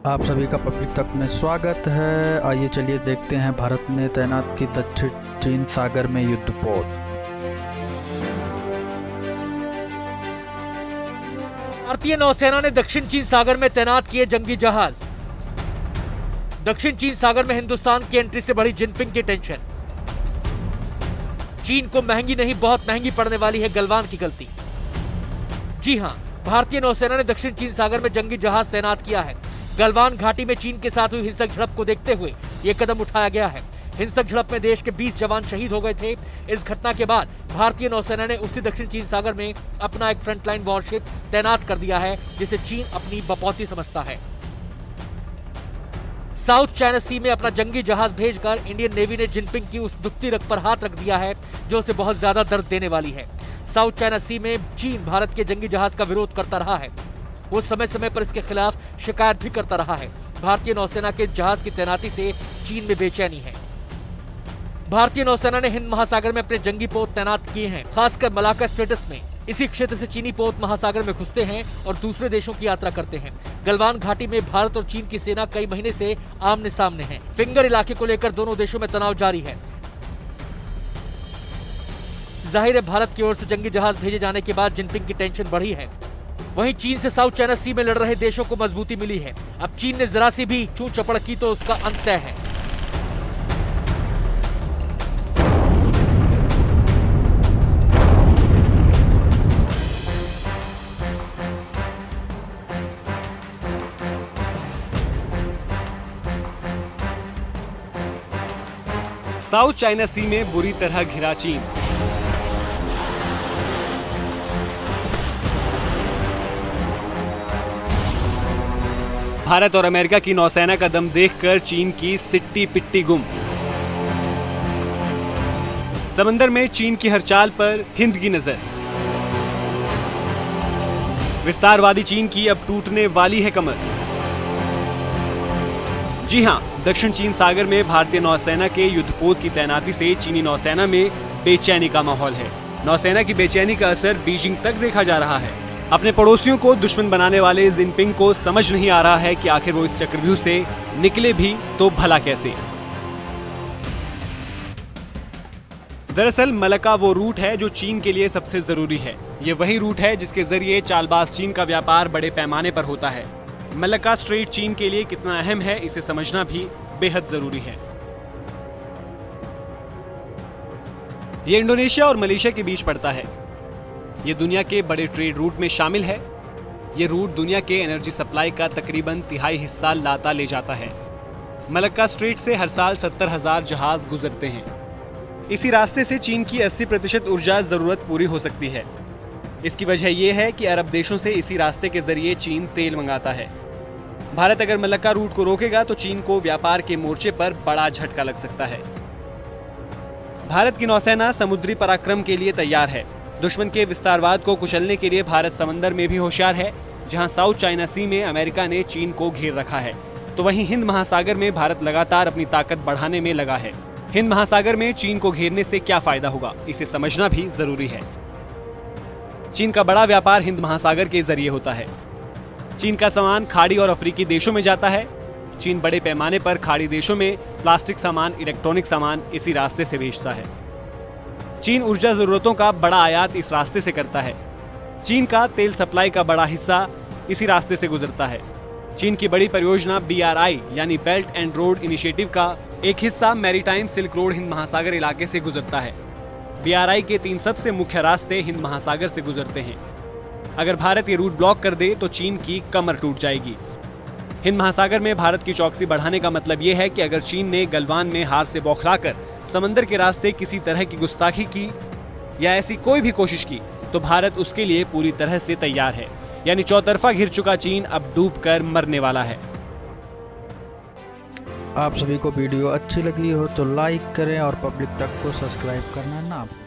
आप सभी का पब्लिक तक में स्वागत है। आइए चलिए देखते हैं भारत ने तैनात की दक्षिण चीन सागर में युद्धपोत। भारतीय नौसेना ने दक्षिण चीन सागर में तैनात किए जंगी जहाज। दक्षिण चीन सागर में हिंदुस्तान की एंट्री से बढ़ी जिनपिंग की टेंशन। चीन को महंगी नहीं बहुत महंगी पड़ने वाली है गलवान की गलती। जी हां, भारतीय नौसेना ने दक्षिण चीन सागर में जंगी जहाज तैनात किया है। गलवान घाटी में चीन के साथ हुई हिंसक झड़प को देखते हुए यह कदम उठाया गया है। हिंसक झड़प में देश के 20 जवान शहीद हो गए थे। इस घटना के बाद भारतीय नौसेना ने उसी दक्षिण चीन सागर में अपना एक फ्रंटलाइन वॉरशिप तैनात कर दिया है, जिसे चीन अपनी बपौती समझता है। साउथ चाइना सी में अपना जंगी जहाज भेजकर इंडियन नेवी ने जिनपिंग की उस दुखती रग पर हाथ रख दिया है जो उसे बहुत ज्यादा दर्द देने वाली है। साउथ चाइना सी में चीन भारत के जंगी जहाज का विरोध करता रहा है। वो समय समय पर इसके खिलाफ शिकायत भी करता रहा है। भारतीय नौसेना के जहाज की तैनाती से चीन में बेचैनी है। भारतीय नौसेना ने हिंद महासागर में अपने जंगी पोत तैनात किए हैं, खासकर मलाक्का स्ट्रेट्स में। इसी क्षेत्र से चीनी पोत महासागर में घुसते हैं और दूसरे देशों की यात्रा करते हैं। गलवान घाटी में भारत और चीन की सेना कई महीने से आमने सामने है। फिंगर इलाके को लेकर दोनों देशों में तनाव जारी है। जाहिर है, भारत की ओर से जंगी जहाज भेजे जाने के बाद जिनपिंग की टेंशन बढ़ी है। वहीं चीन से साउथ चाइना सी में लड़ रहे देशों को मजबूती मिली है। अब चीन ने जरा सी भी चूं चपड़ की तो उसका अंत तय है। साउथ चाइना सी में बुरी तरह घिरा चीन। भारत और अमेरिका की नौसेना का दम देखकर चीन की सिट्टी पिट्टी गुम। समंदर में चीन की हर चाल पर हिंद की नजर। विस्तारवादी चीन की अब टूटने वाली है कमर। जी हां, दक्षिण चीन सागर में भारतीय नौसेना के युद्धपोत की तैनाती से चीनी नौसेना में बेचैनी का माहौल है। नौसेना की बेचैनी का असर बीजिंग तक देखा जा रहा है। अपने पड़ोसियों को दुश्मन बनाने वाले जिनपिंग को समझ नहीं आ रहा है कि आखिर वो इस चक्रव्यूह से निकले भी तो भला कैसे। दरअसल मलक्का वो रूट है जो चीन के लिए सबसे जरूरी है। ये वही रूट है जिसके जरिए चालबाज चीन का व्यापार बड़े पैमाने पर होता है। मलक्का स्ट्रेट चीन के लिए कितना अहम है, इसे समझना भी बेहद जरूरी है। ये इंडोनेशिया और मलेशिया के बीच पड़ता है। ये दुनिया के बड़े ट्रेड रूट में शामिल है। ये रूट दुनिया के एनर्जी सप्लाई का तकरीबन तिहाई हिस्सा लाता ले जाता है। मलक्का स्ट्रेट से हर साल 70,000 जहाज गुजरते हैं। इसी रास्ते से चीन की 80% ऊर्जा जरूरत पूरी हो सकती है। इसकी वजह यह है कि अरब देशों से इसी रास्ते के जरिए चीन तेल मंगाता है। भारत अगर मलक्का रूट को रोकेगा तो चीन को व्यापार के मोर्चे पर बड़ा झटका लग सकता है। भारत की नौसेना समुद्री पराक्रम के लिए तैयार है। दुश्मन के विस्तारवाद को कुचलने के लिए भारत समंदर में भी होशियार है। जहां साउथ चाइना सी में अमेरिका ने चीन को घेर रखा है, तो वहीं हिंद महासागर में भारत लगातार अपनी ताकत बढ़ाने में लगा है। हिंद महासागर में चीन को घेरने से क्या फायदा होगा, इसे समझना भी जरूरी है। चीन का बड़ा व्यापार हिंद महासागर के जरिए होता है। चीन का सामान खाड़ी और अफ्रीकी देशों में जाता है। चीन बड़े पैमाने पर खाड़ी देशों में प्लास्टिक सामान, इलेक्ट्रॉनिक सामान इसी रास्ते से भेजता है। चीन ऊर्जा जरूरतों का बड़ा आयात इस रास्ते से करता है। चीन का तेल सप्लाई का बड़ा हिस्सा इसी रास्ते से गुजरता है। चीन की बड़ी परियोजना BRI यानी बेल्ट एंड रोड इनिशिएटिव का एक हिस्सा मैरीटाइम सिल्क रोड हिंद महासागर इलाके से गुजरता है। BRI के 3 सबसे मुख्य रास्ते हिंद महासागर से गुजरते हैं। अगर भारत ये रूट ब्लॉक कर दे तो चीन की कमर टूट जाएगी। हिंद महासागर में भारत की चौकसी बढ़ाने का मतलब यह है कि अगर चीन ने गलवान में हार से बौखलाकर समंदर के रास्ते किसी तरह की गुस्ताखी की या ऐसी कोई भी कोशिश की तो भारत उसके लिए पूरी तरह से तैयार है। यानी चौतरफा घिर चुका चीन अब डूबकर मरने वाला है। आप सभी को वीडियो अच्छी लगी हो तो लाइक करें और पब्लिक तक को सब्सक्राइब करना ना भूलें।